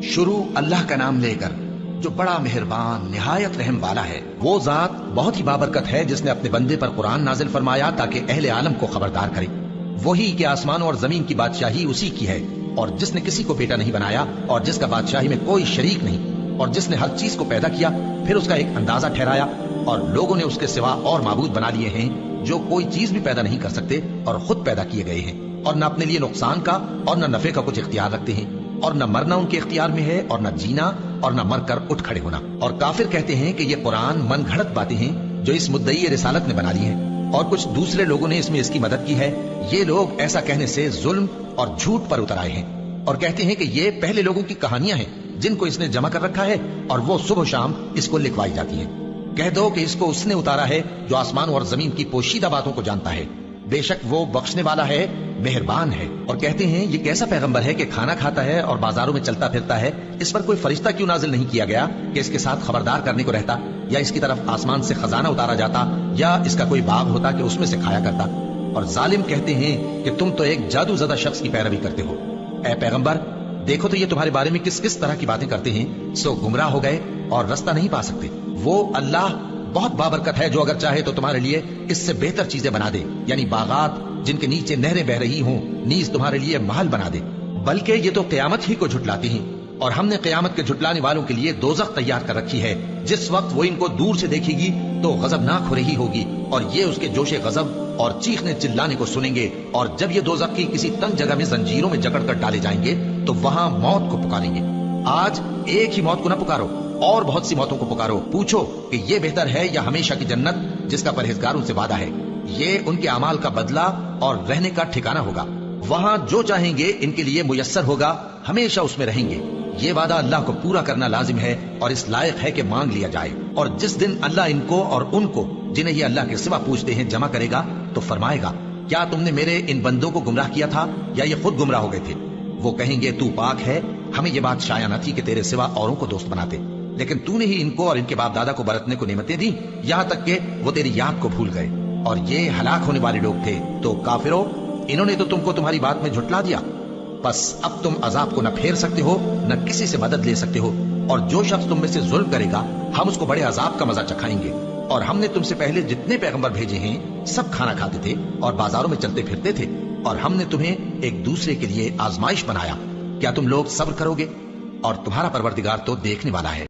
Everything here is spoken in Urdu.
شروع اللہ کا نام لے کر جو بڑا مہربان نہایت رحم والا ہے۔ وہ ذات بہت ہی بابرکت ہے جس نے اپنے بندے پر قرآن نازل فرمایا تاکہ اہل عالم کو خبردار کرے۔ وہی کہ آسمانوں اور زمین کی بادشاہی اسی کی ہے، اور جس نے کسی کو بیٹا نہیں بنایا اور جس کا بادشاہی میں کوئی شریک نہیں، اور جس نے ہر چیز کو پیدا کیا پھر اس کا ایک اندازہ ٹھہرایا، اور لوگوں نے اس کے سوا اور معبود بنا لیے ہیں جو کوئی چیز بھی پیدا نہیں کر سکتے اور خود پیدا کیے گئے ہیں، اور نہ اپنے لیے نقصان کا اور نہ نفع کا کچھ اختیار رکھتے ہیں، اور نہ مرنا ان کے اختیار میں ہے اور نہ جینا اور نہ مر کر اٹھ کھڑے ہونا۔ اور کافر کہتے ہیں کہ یہ قرآن من گھڑت باتیں ہیں جو اس مدعی رسالت نے بنا لی ہیں، اور کچھ دوسرے لوگوں نے اس میں اس کی مدد کی ہے۔ یہ لوگ ایسا کہنے سے ظلم اور جھوٹ پر اتر آئے ہیں، اور کہتے ہیں کہ یہ پہلے لوگوں کی کہانیاں ہیں جن کو اس نے جمع کر رکھا ہے اور وہ صبح و شام اس کو لکھوائی جاتی ہیں۔ کہہ دو کہ اس کو اس نے اتارا ہے جو آسمان اور زمین کی پوشیدہ باتوں کو جانتا ہے، بے شک وہ بخشنے والا ہے، مہربان ہے۔ اور کہتے ہیں یہ کیسا پیغمبر ہے کہ کھانا کھاتا ہے اور بازاروں میں چلتا پھرتا ہے، اس پر کوئی فرشتہ کیوں نازل نہیں کیا گیا کہ اس کے ساتھ خبردار کرنے کو رہتا، یا اس کی طرف آسمان سے خزانہ اتارا جاتا، یا اس کا کوئی باغ ہوتا کہ اس میں سے کھایا کرتا۔ اور ظالم کہتے ہیں کہ تم تو ایک جادو زدہ شخص کی پیروی کرتے ہو۔ اے پیغمبر دیکھو تو یہ تمہارے بارے میں کس کس طرح کی باتیں کرتے ہیں، سو گمراہ ہو گئے اور رستہ نہیں پا سکتے۔ وہ اللہ بہت بابرکت ہے جو اگر چاہے تو تمہارے لیے اس سے بہتر چیزیں بنا دے، یعنی باغات جن کے نیچے نہریں بہ رہی ہوں، نیز تمہارے لیے محل بنا دے۔ بلکہ یہ تو قیامت ہی کو جھٹلاتے ہیں، اور ہم نے قیامت کے جھٹلانے والوں کے لیے دوزخ تیار کر رکھی ہے، جس وقت وہ ان کو دور سے دیکھے گی تو غضبناک ہو رہی ہوگی، اور یہ اس کے جوش غضب اور چیخنے چلانے کو سنیں گے۔ اور جب یہ دوزخ کی کسی تنگ جگہ میں زنجیروں میں جکڑ کر ڈالے جائیں گے تو وہاں موت کو پکاریں گے۔ آج ایک ہی موت کو نہ پکارو، اور بہت سی موتوں کو پکارو، پوچھو کہ یہ بہتر ہے یا ہمیشہ کی جنت جس کا پرہیزگاروں سے وعدہ ہے۔ یہ ان کے اعمال کا بدلہ اور رہنے کا ٹھکانہ ہوگا، وہاں جو چاہیں گے ان کے لیے میسر ہوگا، ہمیشہ اس میں رہیں گے۔ یہ وعدہ اللہ کو پورا کرنا لازم ہے اور اس لائق ہے کہ مانگ لیا جائے۔ اور جس دن اللہ ان کو اور ان کو جنہیں یہ اللہ کے سوا پوچھتے ہیں جمع کرے گا تو فرمائے گا، کیا تم نے میرے ان بندوں کو گمراہ کیا تھا یا یہ خود گمراہ ہو گئے تھے؟ وہ کہیں گے تو پاک ہے، ہمیں یہ بات شایع نہ تھی کہ تیرے سوا اوروں کو دوست بناتے، لیکن تو نے ہی ان کو اور ان کے باپ دادا کو برتنے کو نعمتیں دی، یہاں تک کہ وہ تیری یاد کو بھول گئے، اور یہ ہلاک ہونے والے لوگ تھے۔ تو کافرو، انہوں نے تو تم کو تمہاری بات میں جھٹلا دیا، بس اب تم عذاب کو نہ پھیر سکتے ہو نہ کسی سے مدد لے سکتے ہو، اور جو شخص تم میں سے ظلم کرے گا ہم اس کو بڑے عذاب کا مزہ چکھائیں گے۔ اور ہم نے تم سے پہلے جتنے پیغمبر بھیجے ہیں سب کھانا کھاتے تھے اور بازاروں میں چلتے پھرتے تھے، اور ہم نے تمہیں ایک دوسرے کے لیے آزمائش بنایا۔ کیا تم لوگ صبر کرو گے؟ اور تمہارا پروردگار تو دیکھنے والا ہے۔